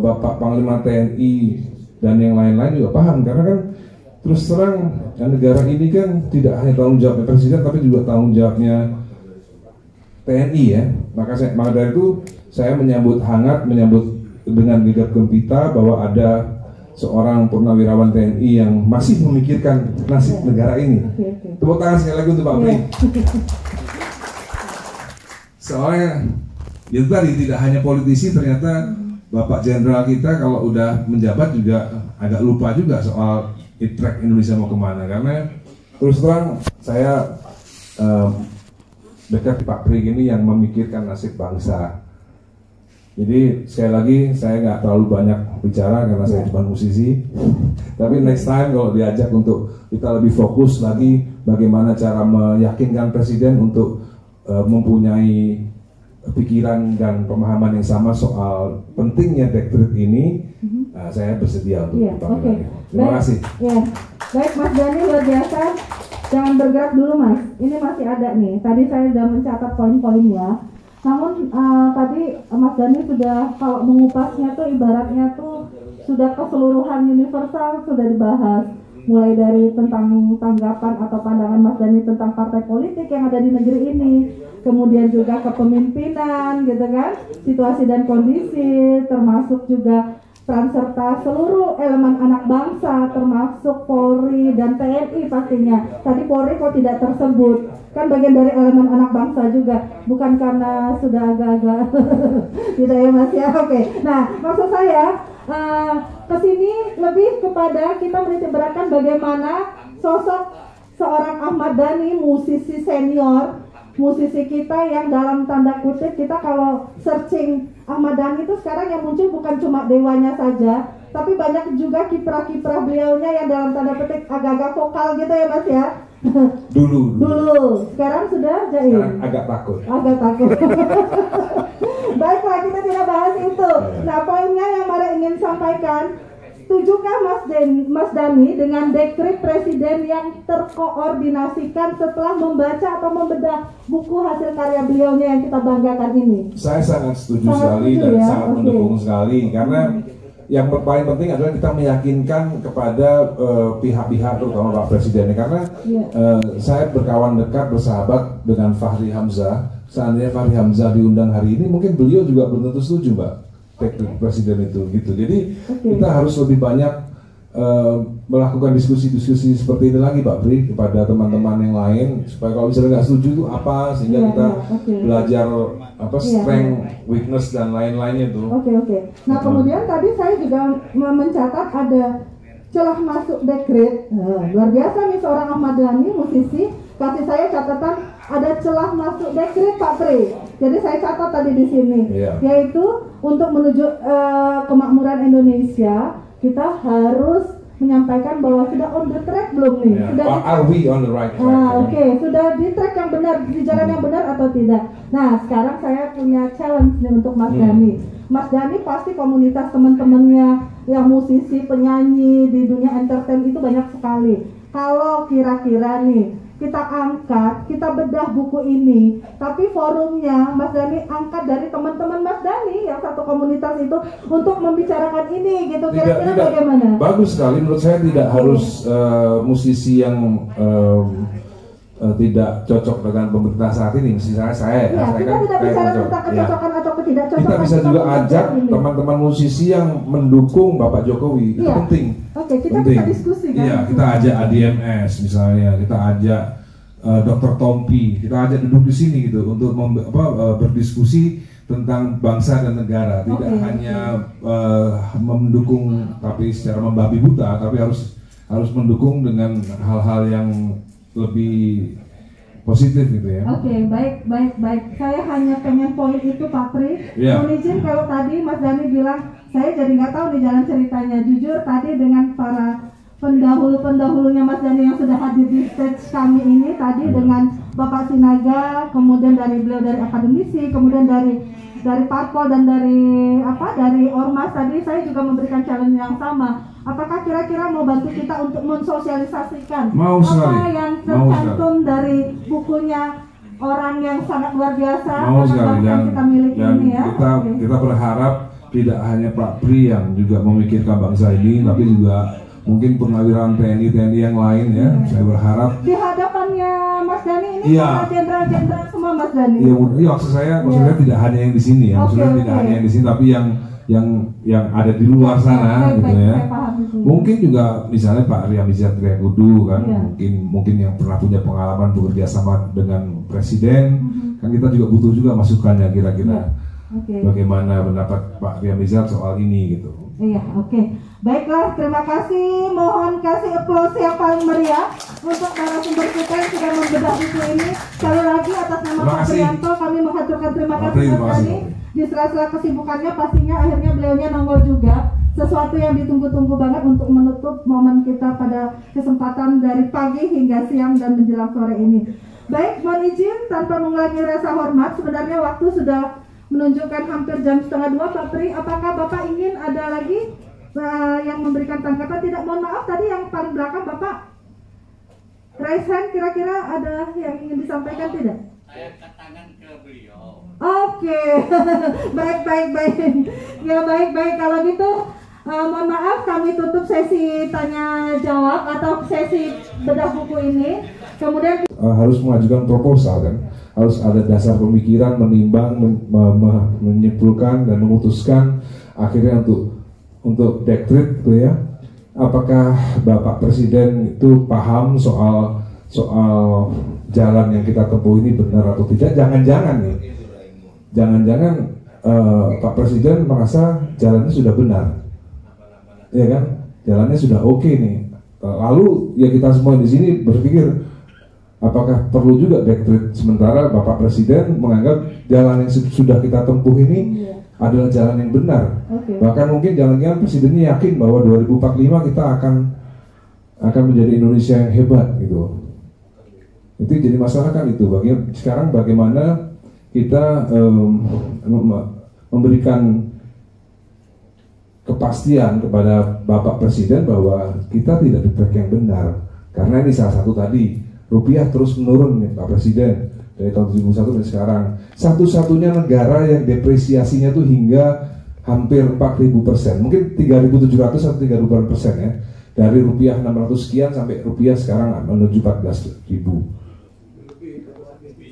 Bapak Panglima TNI dan yang lain-lain juga paham, karena kan terus terang negara ini kan tidak hanya tanggung jawabnya Presiden tapi juga tanggung jawabnya TNI ya. Maka dari itu saya menyambut dengan gegap gempita bahwa ada seorang purnawirawan TNI yang masih memikirkan nasib negara ini. Tepuk tangan sekali lagi untuk Pak Pri. Soalnya itu tadi, tidak hanya politisi, ternyata Bapak Jenderal kita kalau udah menjabat juga agak lupa juga soal track Indonesia mau kemana. Karena terus terang saya dekat Pak Pri ini yang memikirkan nasib bangsa. Jadi sekali lagi saya nggak terlalu banyak bicara karena saya cuma musisi. Tapi next time kalau diajak untuk kita lebih fokus lagi bagaimana cara meyakinkan Presiden untuk mempunyai pikiran dan pemahaman yang sama soal pentingnya dekret ini, saya bersedia untuk dipanggil. Terima kasih. Ya. Baik Mas Dhani, luar biasa. Jangan bergerak dulu Mas, ini masih ada nih. Tadi saya sudah mencatat poin-poinnya. Namun tadi Mas Dhani sudah, kalau mengupasnya tuh ibaratnya tuh sudah keseluruhan universal sudah dibahas. Mulai dari tentang tanggapan atau pandangan Mas Dhani tentang partai politik yang ada di negeri ini, kemudian juga kepemimpinan gitu kan, situasi dan kondisi, termasuk juga peran serta seluruh elemen anak bangsa, termasuk Polri dan TNI pastinya. Tadi Polri kok tidak tersebut, kan bagian dari elemen anak bangsa juga, bukan karena sudah agak-agak tidak ya Mas ya. Oke. Nah, maksud saya kesini lebih kepada kita menitikberatkan bagaimana sosok seorang Ahmad Dhani, musisi senior, musisi kita yang dalam tanda kutip kita kalau searching Ahmad Dhani itu sekarang yang muncul bukan cuma dewanya saja, tapi banyak juga kiprah-kiprah beliaunya yang dalam tanda petik agak-agak vokal gitu ya Mas ya. Dulu. Sekarang sudah jaim. Sekarang agak takut. Baiklah, kita tidak bahas itu. Nah, poinnya yang Mara ingin sampaikan, setujukah Mas Dhani dengan dekret Presiden yang terkoordinasikan setelah membaca atau membedah buku hasil karya beliaunya yang kita banggakan ini? Saya sangat setuju sekali dan sangat mendukung sekali, karena yang paling penting adalah kita meyakinkan kepada pihak-pihak terutama Pak Presiden, karena saya berkawan dekat, bersahabat dengan Fahri Hamzah. Seandainya Fahri Hamzah diundang hari ini, mungkin beliau juga belum tentu setuju Mbak dekret Presiden itu gitu. Jadi kita harus lebih banyak melakukan diskusi-diskusi seperti ini lagi Pak Pri kepada teman-teman yang lain, supaya kalau misalnya nggak setuju itu apa, sehingga kita belajar strength, weakness dan lain-lainnya itu. Nah kemudian tadi saya juga mencatat ada celah masuk dekret. Luar biasa nih seorang Ahmad Dhani, musisi, kasih saya catatan ada celah masuk dekret Pak Pri. Jadi saya catat tadi di sini, yaitu untuk menuju kemakmuran Indonesia, kita harus menyampaikan bahwa sudah on the track belum nih? Are we on the right track? Sudah di track yang benar, di jalan yang benar atau tidak? Nah, sekarang saya punya challenge nih untuk Mas Dhani. Mas Dhani pasti komunitas teman-temannya yang musisi, penyanyi di dunia entertain itu banyak sekali. Kalau kira-kira nih kita angkat, kita bedah buku ini, tapi forumnya Mas Dhani angkat dari teman-teman Mas Dhani yang satu komunitas itu untuk membicarakan ini gitu, kira-kira bagaimana? Bagus sekali, menurut saya tidak harus musisi yang tidak cocok dengan pemerintah saat ini. Misalnya saya kita kan tidak bicara tentang kecocokan atau ketidakcocokan. Kita bisa juga ajak teman-teman musisi yang mendukung Bapak Jokowi, itu penting. Kita bisa diskusi kan? Iya, kita ajak ADMS misalnya, kita ajak Dr. Tompi, kita ajak duduk di sini gitu untuk berdiskusi tentang bangsa dan negara, tidak hanya mendukung tapi secara membabi buta, tapi harus mendukung dengan hal-hal yang lebih positif gitu ya. Baik. Saya hanya pengen poin itu Pak Pri. Mohon izin kalau tadi Mas Dhani bilang saya jadi nggak tahu nih jalan ceritanya. Jujur tadi dengan para pendahulunya Mas Dhani yang sudah hadir di stage kami ini tadi dengan Bapak Sinaga, kemudian dari beliau dari akademisi, kemudian dari parpol dan dari ormas tadi, saya juga memberikan challenge yang sama. Apakah kira-kira mau bantu kita untuk mensosialisasikan apa yang tercantum dari bukunya orang yang sangat luar biasa yang kita miliki ini ya? Kita berharap tidak hanya Pak Pri yang juga memikirkan bangsa ini, tapi juga mungkin purnawirawan TNI yang lain ya. Saya berharap di hadapannya Mas Dhani ini para jenderal-jenderal semua Mas Dhani. Iya, maksud saya tidak hanya yang di sini ya, maksudnya tidak hanya yang di sini, tapi yang ada di luar sana gitu ya. Mungkin juga misalnya Pak Riamizat Triakudu kan, mungkin yang pernah punya pengalaman bekerja sama dengan presiden, kan kita juga butuh juga masukannya kira-kira bagaimana pendapat Pak Riamizat soal ini gitu. Iya, baiklah, terima kasih. Mohon kasih aplaus yang paling meriah untuk narasumber kita yang sudah membedah buku ini. Sekali lagi atas nama Pak Prianto kami mengaturkan terima kasih Mas Dhani. Di sela-sela kesibukannya pastinya akhirnya beliaunya nongol juga. Sesuatu yang ditunggu-tunggu banget untuk menutup momen kita pada kesempatan dari pagi hingga siang dan menjelang sore ini. Baik, mohon izin tanpa mengulangi rasa hormat, sebenarnya waktu sudah menunjukkan hampir jam 1:30. Pak Pri, apakah Bapak ingin ada lagi yang memberikan tanggapan? Tidak, mohon maaf tadi yang paling belakang Bapak raise hand, kira-kira ada yang ingin disampaikan tidak? Saya angkat tangan ke beliau. Oke. baik. Ya baik. Kalau gitu mohon maaf kami tutup sesi tanya jawab atau sesi bedah buku ini. Kemudian harus mengajukan proposal kan, harus ada dasar pemikiran, menimbang, menyimpulkan dan memutuskan akhirnya untuk dekret gitu ya. Apakah Bapak Presiden itu paham soal jalan yang kita tempuh ini benar atau tidak? Jangan-jangan Pak Presiden merasa jalannya sudah benar, ya kan? Jalannya sudah oke nih. Lalu ya kita semua di sini berpikir, apakah perlu juga dekret sementara Bapak Presiden menganggap jalan yang sudah kita tempuh ini adalah jalan yang benar. Bahkan mungkin jangan-jangan Presidennya yakin bahwa 2045 kita akan menjadi Indonesia yang hebat gitu. Itu jadi masalah kan itu. Sekarang bagaimana kita memberikan kepastian kepada Bapak Presiden bahwa kita tidak di track yang benar. Karena ini salah satu tadi, rupiah terus menurun nih Pak Presiden dari tahun 2001 dan sekarang. Satu-satunya negara yang depresiasinya tuh hingga hampir 4.000%, mungkin 3.700 atau 3.000% ya. Dari rupiah 600 sekian sampai rupiah sekarang menuju 14.000.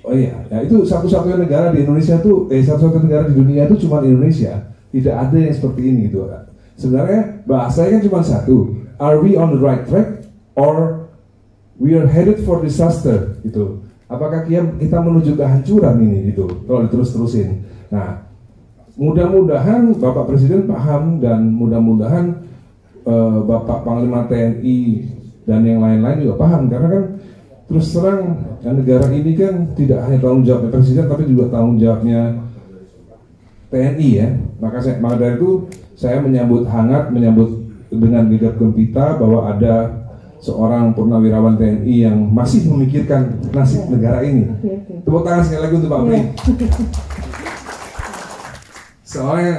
Oh iya, ya itu satu-satunya negara di Indonesia tuh, satu-satunya negara di dunia itu cuma Indonesia. Tidak ada yang seperti ini gitu. Sebenarnya bahasanya kan cuma satu. Are we on the right track or we are headed for disaster gitu. Apakah kita menuju kehancuran ini gitu kalau diterus-terusin. Nah, mudah-mudahan Bapak Presiden paham dan mudah-mudahan Bapak Panglima TNI dan yang lain-lain juga paham, karena kan terus terang negara ini kan tidak hanya tanggung jawabnya Presiden tapi juga tanggung jawabnya TNI ya. Maka dari itu saya menyambut dengan gegap gempita bahwa ada seorang purnawirawan TNI yang masih memikirkan nasib negara ini. Tepuk tangan sekali lagi untuk Pak Pri. Soalnya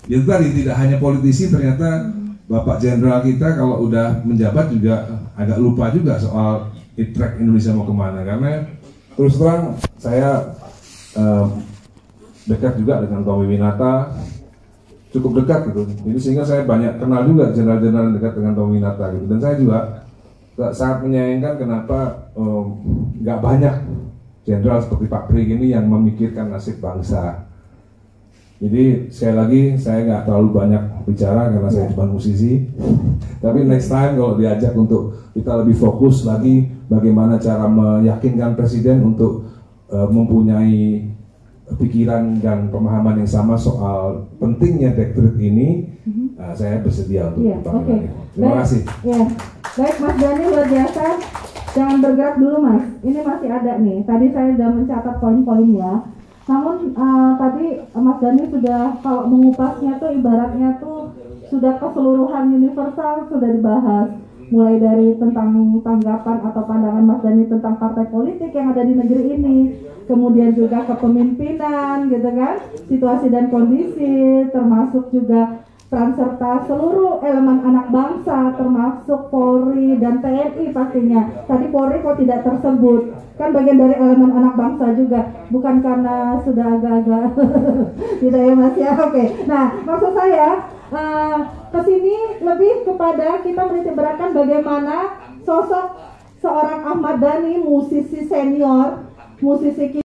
itu tadi tidak hanya politisi, ternyata Bapak Jenderal kita kalau udah menjabat juga agak lupa juga soal track Indonesia mau kemana. Karena terus terang saya dekat juga dengan Tommy Winata, cukup dekat gitu. Jadi sehingga saya banyak kenal juga jenderal-jenderal dekat dengan Tommy Winata gitu. Dan saya juga sangat menyayangkan kenapa nggak banyak jenderal seperti Pak Pri ini yang memikirkan nasib bangsa. Jadi sekali lagi saya nggak terlalu banyak bicara karena saya cuma musisi. Tapi next time kalau diajak untuk kita lebih fokus lagi bagaimana cara meyakinkan Presiden untuk mempunyai pikiran dan pemahaman yang sama soal pentingnya dekret ini, saya bersedia untuk dipanggil. Terima kasih. Ya. Baik Mas Dhani, luar biasa. Jangan bergerak dulu Mas. Ini masih ada nih. Tadi saya sudah mencatat poin-poinnya. Namun tadi Mas Dhani sudah, kalau mengupasnya tuh ibaratnya tuh sudah keseluruhan universal sudah dibahas. Mulai dari tentang tanggapan atau pandangan Mas Dhani tentang partai politik yang ada di negeri ini, kemudian juga kepemimpinan gitu kan, situasi dan kondisi, termasuk juga peran serta seluruh elemen anak bangsa termasuk Polri dan TNI pastinya. Tadi Polri kok tidak tersebut, kan bagian dari elemen anak bangsa juga, bukan karena sudah agak-agak tidak ya Mas ya. Oke. Nah, maksud saya kesini lebih kepada kita menitikberatkan bagaimana sosok seorang Ahmad Dhani, musisi senior, musisi